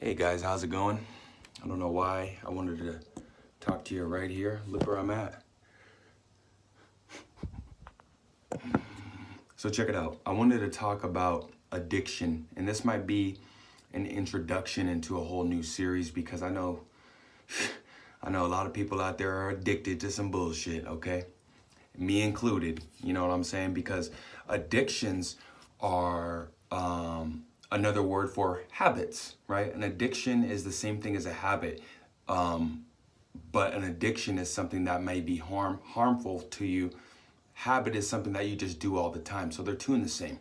Hey guys, how's it going? I don't know why I wanted to talk to you right here. Look where I'm at. So check it out. I wanted to talk about addiction, and this might be an introduction into a whole new series because I know I know a lot of people out there are addicted to some bullshit, okay? Me included, you know what I'm saying? Because addictions are another word for habits, right? An addiction is the same thing as a habit, but an addiction is something that may be harmful to you. Habit is something that you just do all the time, so they're two and the same.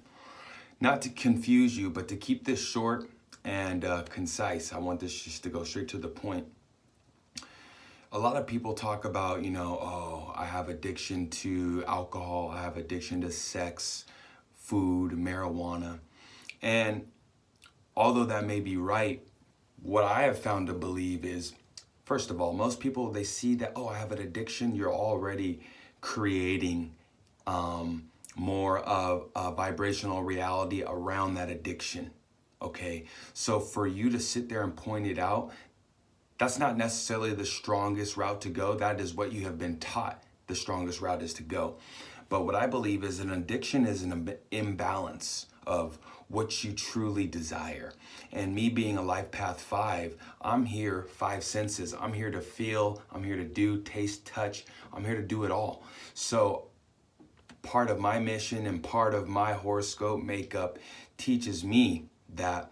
Not to confuse you, but to keep this short and concise, I want this just to go straight to the point. A lot of people talk about, oh, I have addiction to alcohol, I have addiction to sex, food, marijuana. And although that may be right, what I have found to believe is, first of all, most people, they see that, oh, I have an addiction, you're already creating more of a vibrational reality around that addiction, okay? So for you to sit there and point it out, that's not necessarily the strongest route to go. That is what you have been taught the strongest route is to go. But what I believe is an addiction is an imbalance of what you truly desire. And me being a life path 5, I'm here 5 senses. I'm here to feel, I'm here to do, taste, touch. I'm here to do it all. So part of my mission and part of my horoscope makeup teaches me that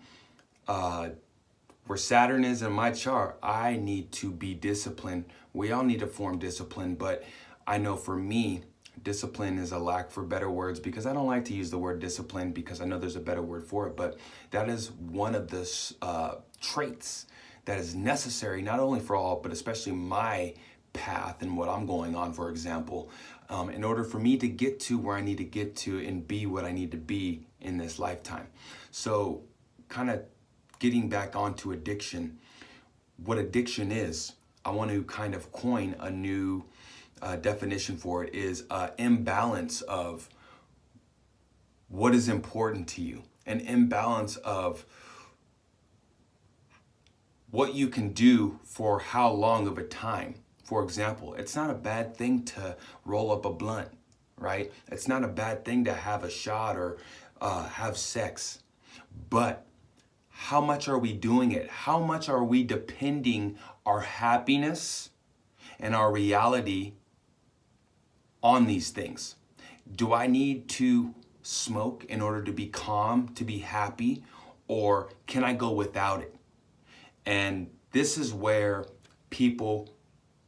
where Saturn is in my chart, I need to be disciplined. We all need to form discipline, but I know for me, discipline is a lack for better words because I don't like to use the word discipline because I know there's a better word for it, but that is one of the traits that is necessary, not only for all, but especially my path and what I'm going on, for example, in order for me to get to where I need to get to and be what I need to be in this lifetime. So kind of getting back onto addiction, what addiction is, I want to kind of coin a new definition for it, is an imbalance of what is important to you, an imbalance of what you can do for how long of a time. For example, it's not a bad thing to roll up a blunt, right? It's not a bad thing to have a shot or have sex, but how much are we doing it? How much are we depending our happiness and our reality on these things? Do I need to smoke in order to be calm, to be happy, or can I go without it? And this is where people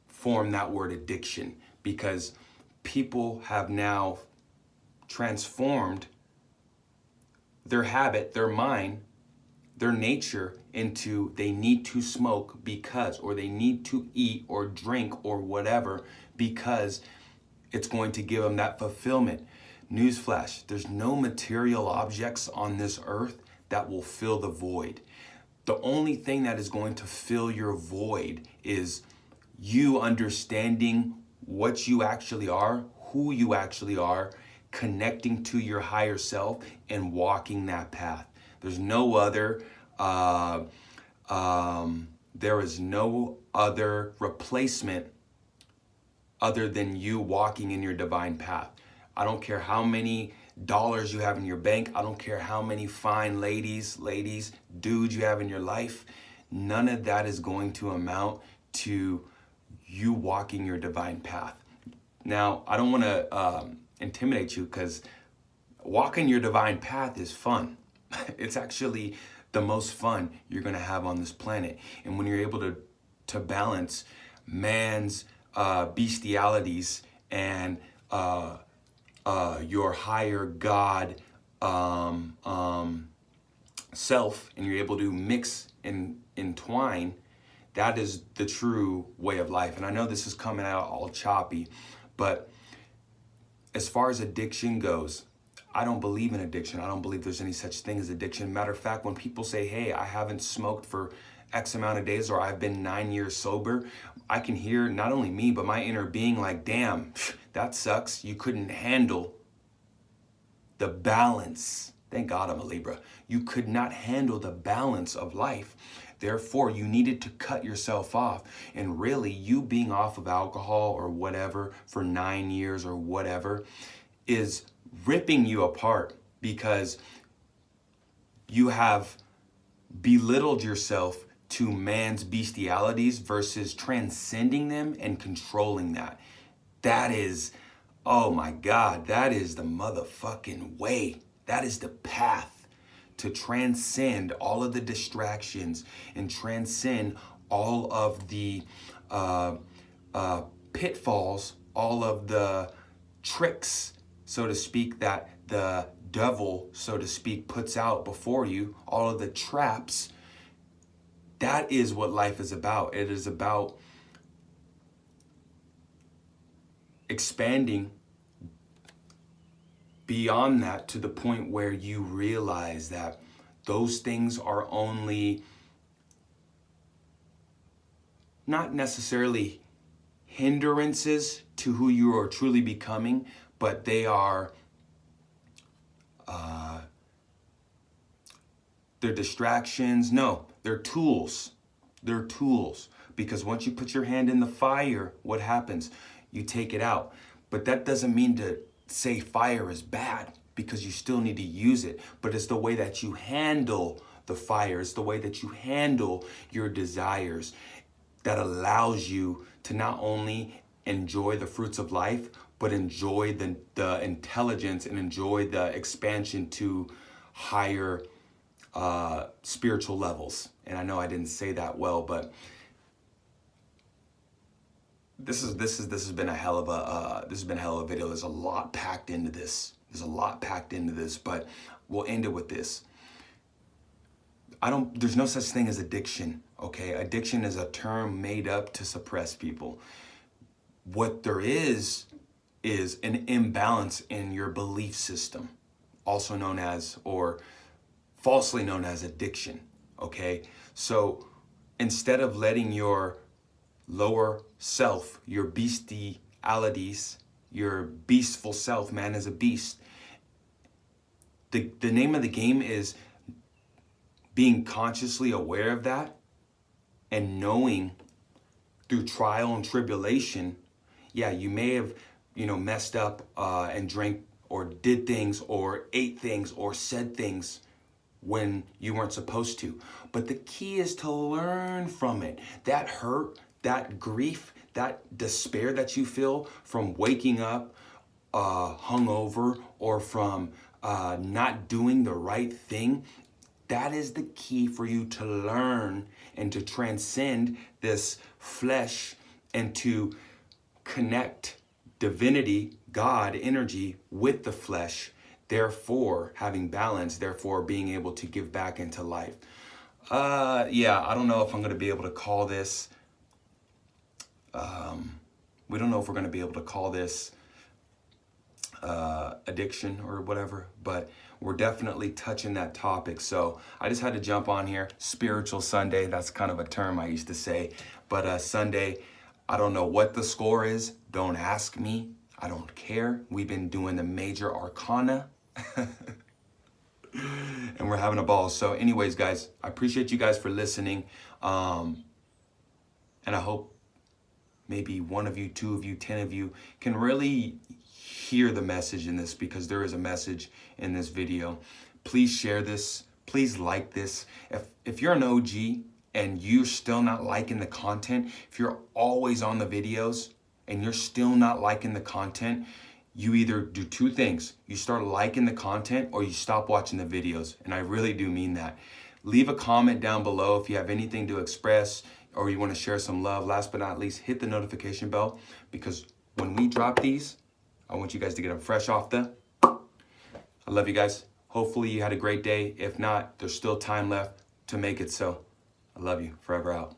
form that word addiction, because people have now transformed their habit, their mind, their nature into they need to smoke because, or they need to eat or drink or whatever because it's going to give them that fulfillment. Newsflash, there's no material objects on this earth that will fill the void. The only thing that is going to fill your void is you understanding what you actually are, who you actually are, connecting to your higher self and walking that path. There's no other, there is no other replacement other than you walking in your divine path. I don't care how many dollars you have in your bank. I don't care how many fine ladies, dudes you have in your life. None of that is going to amount to you walking your divine path. Now, I don't want to intimidate you because walking your divine path is fun. It's actually the most fun you're going to have on this planet. And when you're able to balance man's bestialities and your higher God self, and you're able to mix and entwine, that is the true way of life. And I know this is coming out all choppy, but as far as addiction goes, I don't believe in addiction. I don't believe there's any such thing as addiction. Matter of fact, when people say, hey, I haven't smoked for X amount of days, or I've been 9 years sober, I can hear not only me, but my inner being like, damn, that sucks. You couldn't handle the balance. Thank God I'm a Libra. You could not handle the balance of life. Therefore, you needed to cut yourself off. And really, you being off of alcohol or whatever for 9 years or whatever is ripping you apart, because you have belittled yourself to man's bestialities versus transcending them and controlling that. That is, oh my God, that is the motherfucking way. That is the path to transcend all of the distractions and transcend all of the pitfalls, all of the tricks, so to speak, that the devil, so to speak, puts out before you, all of the traps. That is what life is about. It is about expanding beyond that to the point where you realize that those things are only not necessarily hindrances to who you are truly becoming, but they are they're distractions. No, they're tools. They're tools. Because once you put your hand in the fire, what happens? You take it out. But that doesn't mean to say fire is bad, because you still need to use it. But it's the way that you handle the fire. It's the way that you handle your desires that allows you to not only enjoy the fruits of life, but enjoy the intelligence and enjoy the expansion to higher spiritual levels. And I know I didn't say that well, but this has been a hell of a video. There's a lot packed into this. But we'll end it with this. There's no such thing as addiction, okay? Addiction is a term made up to suppress people. What there is an imbalance in your belief system, also known as, or falsely known as, addiction, okay? So instead of letting your lower self, your bestialities, your beastful self, man is a beast, the name of the game is being consciously aware of that and knowing through trial and tribulation, yeah, you may have, messed up and drank or did things or ate things or said things when you weren't supposed to. But the key is to learn from it. That hurt, that grief, that despair that you feel from waking up hungover or from not doing the right thing, that is the key for you to learn and to transcend this flesh and to connect divinity, God, energy with the flesh, therefore having balance, therefore being able to give back into life. Yeah, I don't know if I'm going to be able to call this, we don't know if we're going to be able to call this addiction or whatever, but we're definitely touching that topic. So I just had to jump on here. Spiritual Sunday, that's kind of a term I used to say, but Sunday, I don't know what the score is. Don't ask me. I don't care. We've been doing the major arcana and we're having a ball. So anyways, guys, I appreciate you guys for listening. And I hope maybe one of you, 2 of you, 10 of you can really hear the message in this, because there is a message in this video. Please share this. Please like this. If you're an OG and you're still not liking the content, if you're always on the videos and you're still not liking the content, you either do 2 things. You start liking the content or you stop watching the videos. And I really do mean that. Leave a comment down below if you have anything to express or you want to share some love. Last but not least, hit the notification bell, because when we drop these, I want you guys to get them fresh off the. I love you guys. Hopefully you had a great day. If not, there's still time left to make it so. I love you. Forever out.